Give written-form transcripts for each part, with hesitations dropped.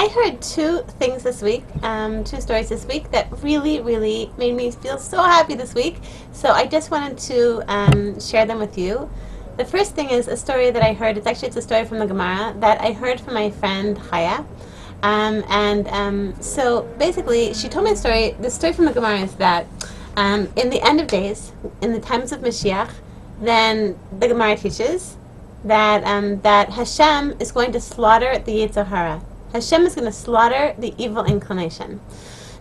I heard two things this week, two stories this week that really, really made me feel so happy this week. So I just wanted to share them with you. The first thing is a story that I heard. It's a story from the Gemara that I heard from my friend Chaya. So basically, she told me a story. The story from the Gemara is that in the end of days, in the times of Mashiach, then the Gemara teaches that Hashem is going to slaughter the Yetzer Hara. Hashem is going to slaughter the evil inclination.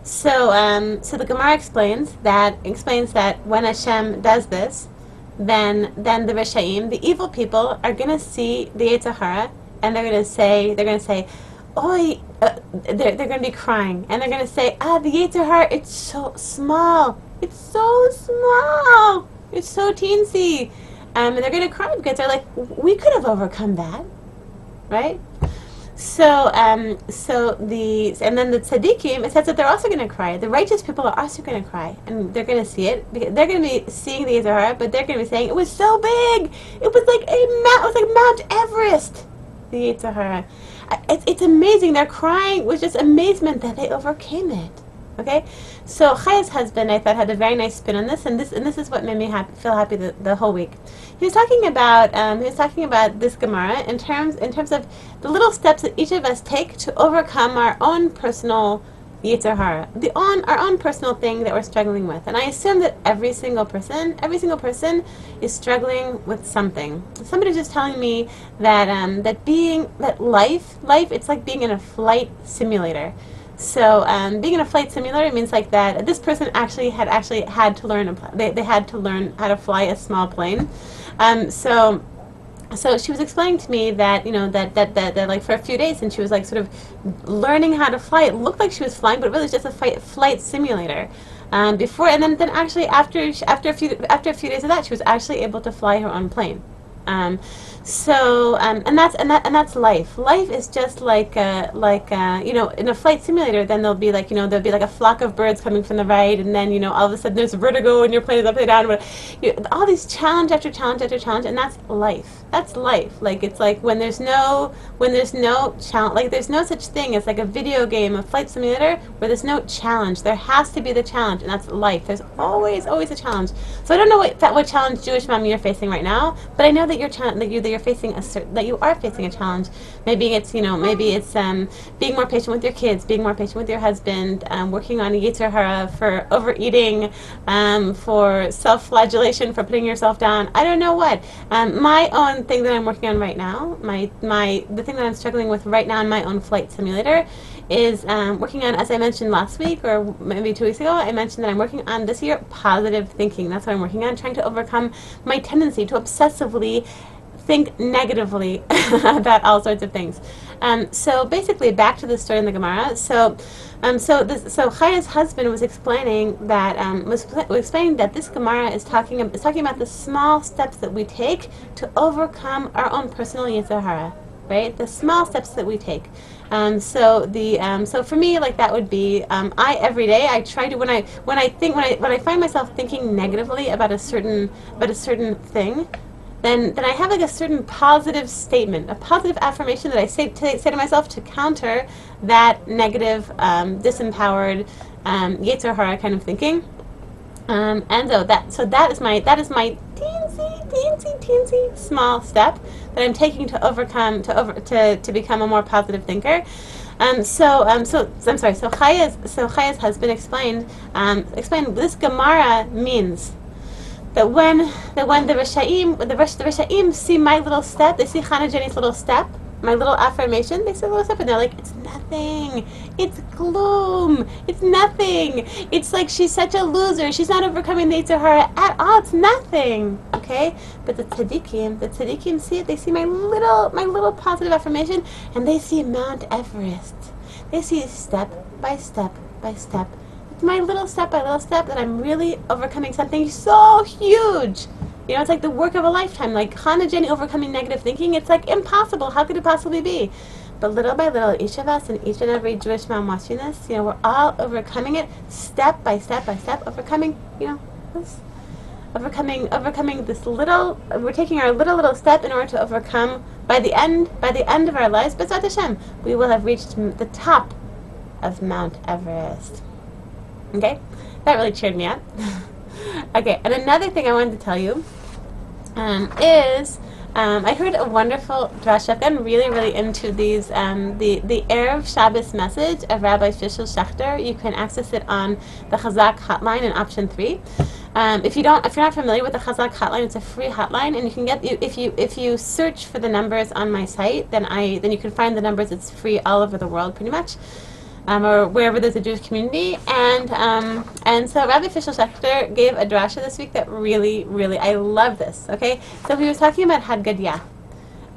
So the Gemara explains that when Hashem does this, then the Rishaim, the evil people, are going to see the Yetzer Hara, and they're going to say, "Oi!" They're going to be crying, and they're going to say, the Yetzer Hara, it's so small, it's so small, it's so teensy, and they're going to cry because they're like, we could have overcome that, right? And then the tzaddikim, it says that they're also going to cry. The righteous people are also going to cry, and they're going to see it. They're going to be seeing the Yetzer Hara, but they're going to be saying, it was so big, it was like Mount Everest, the Yetzer Hara. It's amazing. They're crying with just amazement that they overcame it. Okay, so Chaya's husband, I thought, had a very nice spin on this, and this is what made me feel happy the whole week. He was talking about this Gemara in terms of the little steps that each of us take to overcome our own personal Yetzer Hara, our own personal thing that we're struggling with. And I assume that every single person is struggling with something. Somebody's just telling me that life, it's like being in a flight simulator. So being in a flight simulator means like that this person actually had to learn they had to learn how to fly a small plane. So she was explaining to me that that like for a few days, and she was like sort of learning how to fly. It looked like she was flying, but it really was just a flight simulator. Before, and then actually after a few days of that, she was actually able to fly her own plane. And that's life. Life is just like in a flight simulator. Then there'll be like a flock of birds coming from the right, and then all of a sudden there's vertigo and your plane is upside down. All these challenge after challenge after challenge, and that's life. That's life. Like it's like when there's no challenge. Like there's no such thing as like a video game, a flight simulator where there's no challenge. There has to be the challenge, and that's life. There's always a challenge. So I don't know what challenge Jewish mom you're facing right now, but I know that you're facing you are facing a challenge. Maybe it's being more patient with your kids, being more patient with your husband, working on a Yetzer Hara, for overeating, for self-flagellation, for putting yourself down. I don't know what. My own thing that I'm working on right now, the thing that I'm struggling with right now in my own flight simulator is working on, as I mentioned last week or maybe 2 weeks ago, I mentioned that I'm working on this year positive thinking. That's what I'm working on, trying to overcome my tendency to obsessively think negatively about all sorts of things. So basically, back to the story in the Gemara. So Chaya's husband was explaining that this Gemara is talking about the small steps that we take to overcome our own personal Yetzer Hara, right? The small steps that we take. So for me, like that would be every day I try to when I find myself thinking negatively about a certain thing. Then I have like a certain positive statement, a positive affirmation that I say to myself to counter that negative, disempowered, Yetzer Hara kind of thinking. That is my teensy small step that I'm taking to overcome to become a more positive thinker. So Chaya's husband explained this Gemara means that when the Rishaim see my little step, they see Hannah Jenny's little step, my little affirmation, they see a little step, and they're like, it's nothing, it's gloom, it's nothing, it's like she's such a loser, she's not overcoming the Yetzer Hara at all, it's nothing, okay? But the tzaddikim see it, they see my little positive affirmation, and they see Mount Everest. They see step by step by step, my little step by little step, that I'm really overcoming something so huge. It's like the work of a lifetime. Like Hannah Jenny overcoming negative thinking, it's like impossible. How could it possibly be? But little by little, each of us and each and every Jewish mom watching this, we're all overcoming it step by step by step, overcoming, this. overcoming this little. We're taking our little step in order to overcome. By the end of our lives, B'ezrat Hashem, we will have reached the top of Mount Everest. Okay, that really cheered me up. Okay, and another thing I wanted to tell you is I heard a wonderful drasha. I've gotten really into these. The Erev Shabbos message of Rabbi Fishel Schechter. You can access it on the Chazak hotline in option 3. If you're not familiar with the Chazak hotline, it's a free hotline, and you can get if you search for the numbers on my site, then you can find the numbers. It's free all over the world, pretty much. Or wherever there's a Jewish community, and so Rabbi Fishel Schechter gave a drasha this week that really I love this. Okay, so he was talking about Hadgadyah,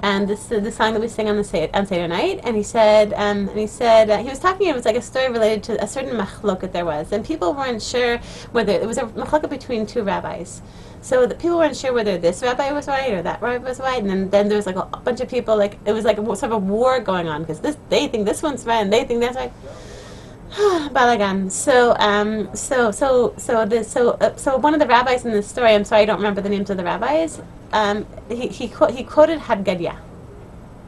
and this is the song that we sing on Seder night, and he said he was talking. It was like a story related to a certain machloket there was, and people weren't sure whether it was a machloket between two rabbis. So the people weren't sure whether this rabbi was right or that rabbi was right, and then there was like a bunch of people, like it was like sort of a war going on because they think this one's right and they think that's right. Balagan. So one of the rabbis in this story, I'm sorry I don't remember the names of the rabbis. He quoted Hadgadyah.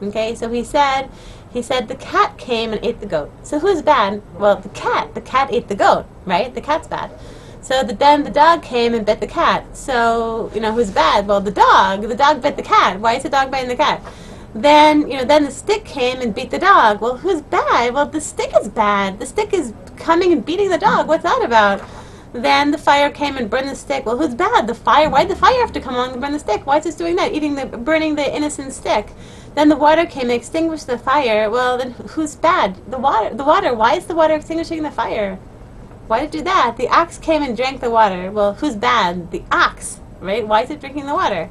Okay, so he said the cat came and ate the goat. So who's bad? Well, the cat ate the goat, right? The cat's bad. So then the dog came and bit the cat. So, who's bad? Well, the dog bit the cat. Why is the dog biting the cat? Then the stick came and beat the dog. Well, who's bad? Well, the stick is bad. The stick is coming and beating the dog. What's that about? Then the fire came and burned the stick. Well, who's bad? The fire. Why did the fire have to come along and burn the stick? Why is it doing that? Burning the innocent stick. Then the water came and extinguished the fire. Well, then who's bad? The water. Why is the water extinguishing the fire? Why did it do that? The ox came and drank the water. Well, who's bad? The ox, right? Why is it drinking the water?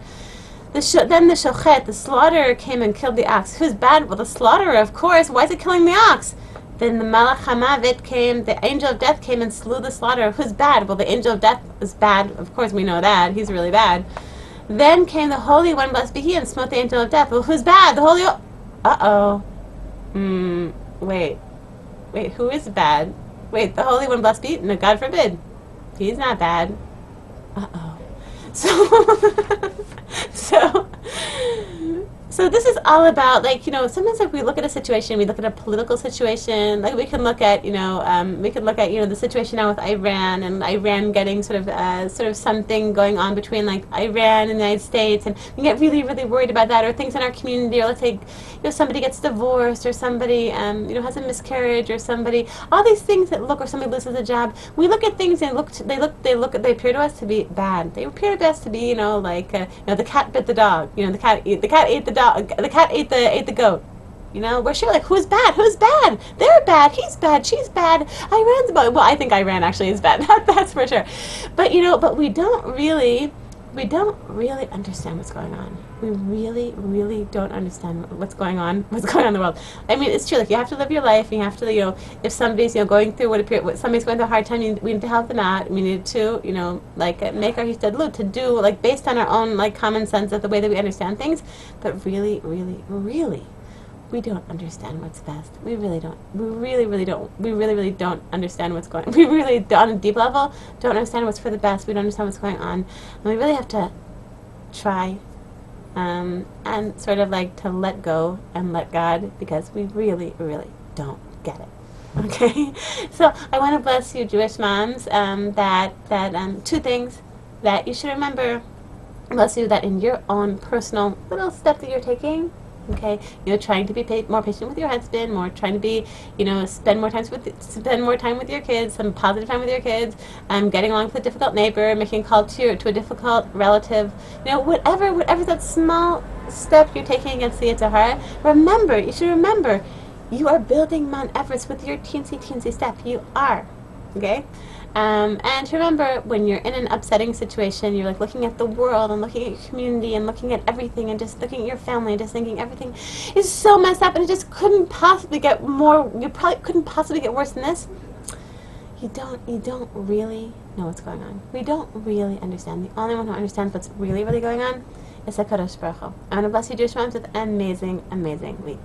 Then the shochet, the slaughterer, came and killed the ox. Who's bad? Well, the slaughterer, of course. Why is it killing the ox? Then the malach hamavet came, the angel of death came and slew the slaughterer. Who's bad? Well, the angel of death is bad. Of course, we know that. He's really bad. Then came the Holy One, blessed be He, and smote the angel of death. Well, who's bad? The Holy... Wait, who is bad? Wait, the Holy One, blessed be? No, God forbid. He's not bad. So this is all about, sometimes if we look at a situation, we look at a political situation, like we can look at, the situation now with Iran, and Iran getting sort of something going on between Iran and the United States, and we get really worried about that, or things in our community, or let's say, somebody gets divorced, or somebody, has a miscarriage, or all these things or somebody loses a job. We look at things and they appear to us to be bad. They appear to us to be, the cat bit the dog, the cat ate the dog. The cat ate the goat. We're sure who's bad? Who's bad? They're bad. He's bad. She's bad. Iran's bad. Well, I think Iran actually is bad. That's for sure. But but we don't really understand what's going on. We really don't understand what's going on in the world. I mean, it's true. You have to live your life. You have to, if somebody's going through what somebody's going through a hard time, we need to help them out. We need to, make our hishtadlut to do based on our own common sense of the way that we understand things. But really, we don't understand what's best. We really don't. We really don't. We really don't understand what's going on. We really, on a deep level, don't understand what's for the best. We don't understand what's going on. And we really have to try and sort of to let go and let God, because we really don't get it. Okay? So I want to bless you, Jewish moms, that two things that you should remember. Bless you that in your own personal little step that you're taking, okay, trying to be more patient with your husband, trying to be, spend more time with your kids, some positive time with your kids, getting along with a difficult neighbor, making a call to a difficult relative, whatever that small step you're taking against the Yetzer Hara. You should remember, you are building Mount Everest with your teensy step. You are, okay. And remember, when you're in an upsetting situation, you're looking at the world and looking at your community and looking at everything and just looking at your family and just thinking everything is so messed up and it just couldn't possibly get more. You probably couldn't possibly get worse than this. You don't really know what's going on. We don't really understand. The only one who understands what's really going on is HaKadosh Baruch Hu. I want to bless you, Jewish moms, with an amazing week.